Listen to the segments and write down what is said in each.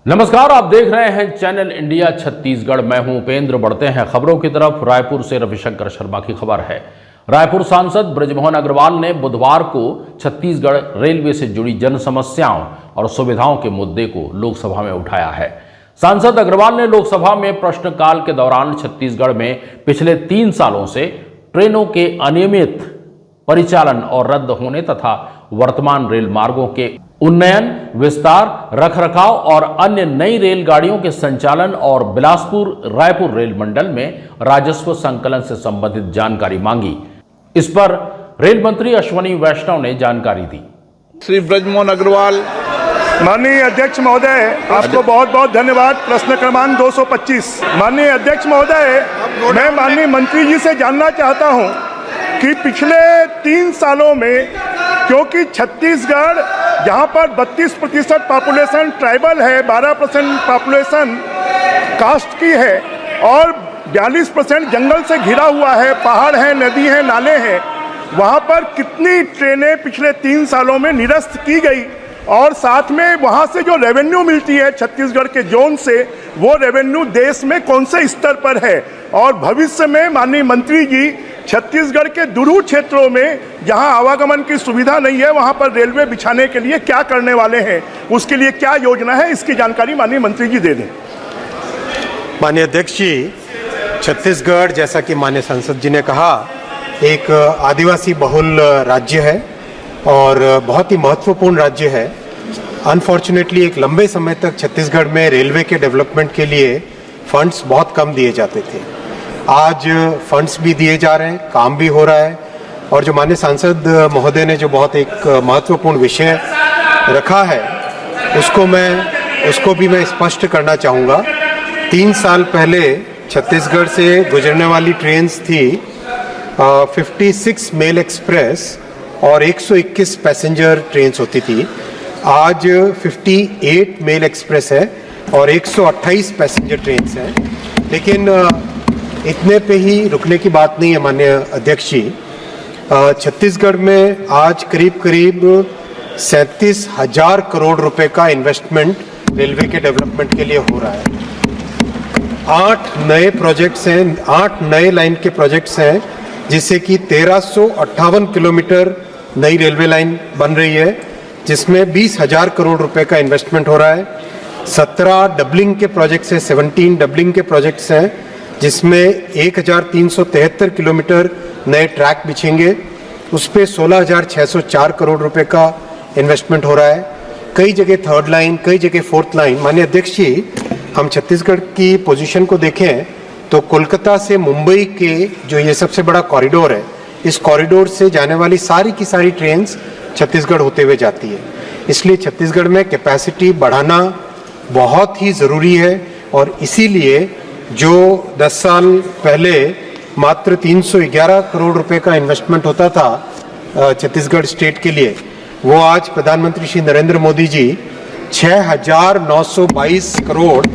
नमस्कार, आप देख रहे हैं चैनल इंडिया छत्तीसगढ़। मैं हूं उपेंद्र। बढ़ते हैं खबरों की तरफ। रायपुर से रविशंकर शर्मा की खबर है। रायपुर सांसद बृजमोहन अग्रवाल ने बुधवार को छत्तीसगढ़ रेलवे से जुड़ी जन समस्याओं और सुविधाओं के मुद्दे को लोकसभा में उठाया है। सांसद अग्रवाल ने लोकसभा में प्रश्नकाल के दौरान छत्तीसगढ़ में पिछले 3 सालों से ट्रेनों के अनियमित परिचालन और रद्द होने तथा वर्तमान रेल मार्गों के उन्नयन, विस्तार, रखरखाव और अन्य नई रेलगाड़ियों के संचालन और बिलासपुर रायपुर रेल मंडल में राजस्व संकलन से संबंधित जानकारी मांगी। इस पर रेल मंत्री अश्विनी वैष्णव ने जानकारी दी। श्री बृजमोहन अग्रवाल। माननीय अध्यक्ष महोदय, आपको बहुत बहुत धन्यवाद। प्रश्न क्रमांक 225। माननीय अध्यक्ष महोदय, मैं माननीय मंत्री जी से जानना चाहता हूं कि पिछले 3 सालों में, क्योंकि छत्तीसगढ़ जहां पर 32% पॉपुलेशन ट्राइबल है, 12% पॉपुलेशन कास्ट की है और 42% जंगल से घिरा हुआ है, पहाड़ है, नदी है, नाले हैं, वहां पर कितनी ट्रेनें पिछले 3 सालों में निरस्त की गई और साथ में वहां से जो रेवेन्यू मिलती है छत्तीसगढ़ के जोन से, वो रेवेन्यू देश में कौन से स्तर पर है और भविष्य में माननीय मंत्री जी छत्तीसगढ़ के दूर क्षेत्रों में जहां आवागमन की सुविधा नहीं है, वहां पर रेलवे बिछाने के लिए क्या करने वाले हैं, उसके लिए क्या योजना है, इसकी जानकारी माननीय मंत्री जी दे दें। माननीय अध्यक्ष जी, छत्तीसगढ़ जैसा कि माननीय सांसद जी ने कहा, एक आदिवासी बहुल राज्य है और बहुत ही महत्वपूर्ण राज्य है। अनफॉर्चुनेटली एक लंबे समय तक छत्तीसगढ़ में रेलवे के डेवलपमेंट के लिए फंड्स बहुत कम दिए जाते थे। आज फंड्स भी दिए जा रहे हैं, काम भी हो रहा है और जो माननीय सांसद महोदय ने जो बहुत एक महत्वपूर्ण विषय रखा है, उसको भी मैं स्पष्ट करना चाहूँगा। 3 साल पहले छत्तीसगढ़ से गुजरने वाली ट्रेन्स थी 56 मेल एक्सप्रेस और 121 पैसेंजर ट्रेन्स होती थी। आज 58 मेल एक्सप्रेस है और 128 पैसेंजर ट्रेन्स हैं। लेकिन इतने पे ही रुकने की बात नहीं है माननीय अध्यक्ष जी। छत्तीसगढ़ में आज करीब 37,000 करोड़ रुपए का इन्वेस्टमेंट रेलवे के डेवलपमेंट के लिए हो रहा है। 8 नए प्रोजेक्ट्स हैं, 8 नए लाइन के प्रोजेक्ट्स हैं, जिससे कि 1358 किलोमीटर नई रेलवे लाइन बन रही है, जिसमें 20,000 करोड़ रुपए का इन्वेस्टमेंट हो रहा है। 17 डबलिंग के प्रोजेक्ट्स हैं, 17 डबलिंग के प्रोजेक्ट्स हैं, जिसमें 1373 किलोमीटर नए ट्रैक बिछेंगे। उस पर 16,604 करोड़ रुपए का इन्वेस्टमेंट हो रहा है। कई जगह 3rd लाइन, कई जगह 4th लाइन। माननीय अध्यक्ष जी, हम छत्तीसगढ़ की पोजीशन को देखें तो कोलकाता से मुंबई के जो ये सबसे बड़ा कॉरिडोर है, इस कॉरिडोर से जाने वाली सारी की सारी ट्रेन्स छत्तीसगढ़ होते हुए जाती है। इसलिए छत्तीसगढ़ में कैपेसिटी बढ़ाना बहुत ही ज़रूरी है और इसीलिए जो 10 साल पहले मात्र 311 करोड़ रुपए का इन्वेस्टमेंट होता था छत्तीसगढ़ स्टेट के लिए, वो आज प्रधानमंत्री श्री नरेंद्र मोदी जी 6,922 करोड़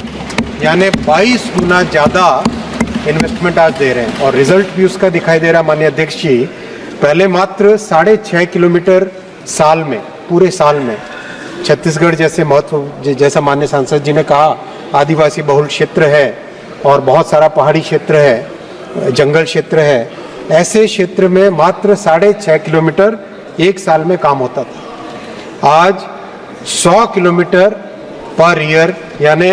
यानी 22 गुना ज़्यादा इन्वेस्टमेंट आज दे रहे हैं और रिजल्ट भी उसका दिखाई दे रहा है। माननीय अध्यक्ष जी, पहले मात्र 6.5 किलोमीटर साल में, पूरे साल में छत्तीसगढ़ जैसा माननीय सांसद जी ने कहा, आदिवासी बहुल क्षेत्र है और बहुत सारा पहाड़ी क्षेत्र है, जंगल क्षेत्र है, ऐसे क्षेत्र में मात्र 6.5 किलोमीटर एक साल में काम होता था। आज 100 किलोमीटर पर ईयर यानी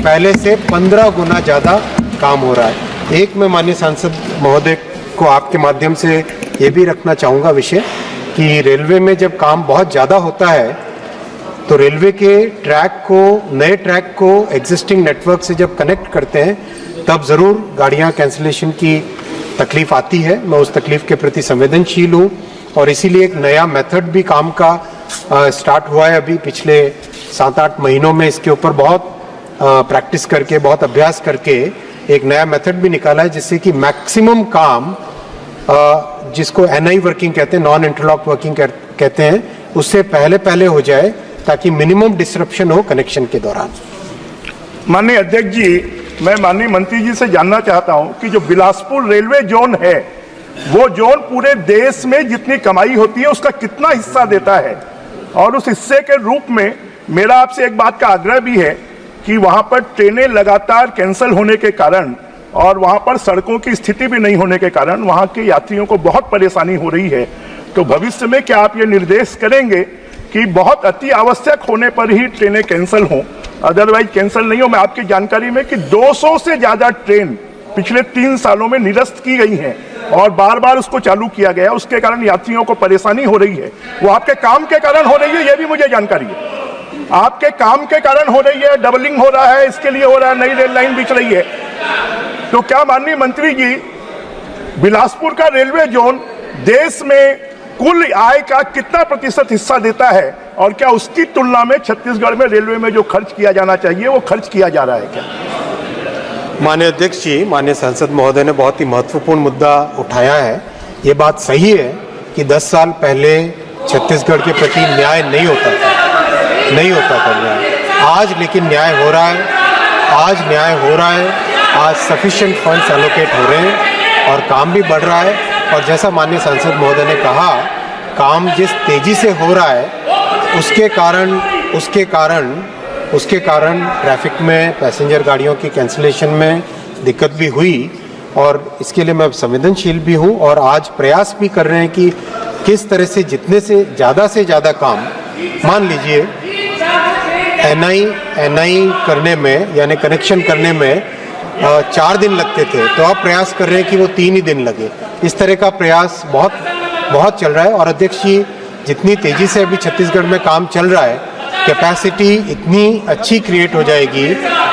पहले से 15 गुना ज़्यादा काम हो रहा है। एक मैं माननीय सांसद महोदय को आपके माध्यम से ये भी रखना चाहूँगा विषय कि रेलवे में जब काम बहुत ज़्यादा होता है तो रेलवे के नए ट्रैक को एग्जिस्टिंग नेटवर्क से जब कनेक्ट करते हैं, तब ज़रूर गाड़ियाँ कैंसिलेशन की तकलीफ आती है। मैं उस तकलीफ के प्रति संवेदनशील हूँ और इसीलिए एक नया मेथड भी काम का स्टार्ट हुआ है। अभी पिछले 7-8 महीनों में इसके ऊपर बहुत प्रैक्टिस करके, बहुत अभ्यास करके एक नया मेथड भी निकाला है, जिससे कि मैक्सिमम काम जिसको NI वर्किंग कहते हैं, नॉन इंटरलॉक वर्किंग कहते हैं, उससे पहले हो जाए ताकि मिनिमम डिसरप्शन हो कनेक्शन के दौरान। माननीय अध्यक्ष जी, मैं माननीय मंत्री जी से जानना चाहता हूं कि जो बिलासपुर रेलवे जोन है, वो जोन पूरे देश में जितनी कमाई होती है उसका कितना हिस्सा देता है और उस हिस्से के रूप में मेरा आपसे एक बात का आग्रह भी है कि वहां पर ट्रेनें लगातार कैंसिल होने के कारण और वहां पर सड़कों की स्थिति भी नहीं होने के कारण वहां के यात्रियों को बहुत परेशानी हो रही है। तो भविष्य में क्या आप ये निर्देश करेंगे कि बहुत अति आवश्यक होने पर ही ट्रेनें कैंसिल हों, अदरवाइज कैंसिल नहीं हो? मैं आपकी जानकारी में कि 200 से ज्यादा ट्रेन पिछले 3 सालों में निरस्त की गई हैं और बार बार उसको चालू किया गया, उसके कारण यात्रियों को परेशानी हो रही है। वो आपके काम के कारण हो रही है, ये भी मुझे जानकारी है। आपके काम के कारण हो रही है, डबलिंग हो रहा है, इसके लिए हो रहा है, नई रेल लाइन बिछ रही है। तो क्या माननीय मंत्री जी, बिलासपुर का रेलवे जोन देश में कुल आय का कितना प्रतिशत हिस्सा देता है और क्या उसकी तुलना में छत्तीसगढ़ में रेलवे में जो खर्च किया जाना चाहिए वो खर्च किया जा रहा है क्या? माननीय अध्यक्ष जी, माननीय सांसद महोदय ने बहुत ही महत्वपूर्ण मुद्दा उठाया है। ये बात सही है कि 10 साल पहले छत्तीसगढ़ के प्रति न्याय नहीं होता था न्याय। आज लेकिन न्याय हो रहा है, आज न्याय हो रहा है, आज सफिशिएंट फंड्स एलोकेट हो रहे हैं और काम भी बढ़ रहा है। और जैसा माननीय सांसद महोदय ने कहा, काम जिस तेजी से हो रहा है उसके कारण ट्रैफिक में, पैसेंजर गाड़ियों की कैंसिलेशन में दिक्कत भी हुई और इसके लिए मैं संवेदनशील भी हूँ और आज प्रयास भी कर रहे हैं कि किस तरह से जितने से ज़्यादा काम, मान लीजिए एनआई करने में यानी कनेक्शन करने में 4 दिन लगते थे, तो आप प्रयास कर रहे हैं कि वो 3 ही दिन लगे। इस तरह का प्रयास बहुत चल रहा है। और अध्यक्ष जी, जितनी तेजी से अभी छत्तीसगढ़ में काम चल रहा है, कैपेसिटी इतनी अच्छी क्रिएट हो जाएगी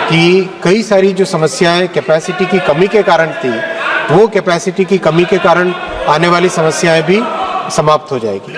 कि कई सारी जो समस्याएं कैपेसिटी की कमी के कारण थी, वो कैपेसिटी की कमी के कारण आने वाली समस्याएं भी समाप्त हो जाएगी।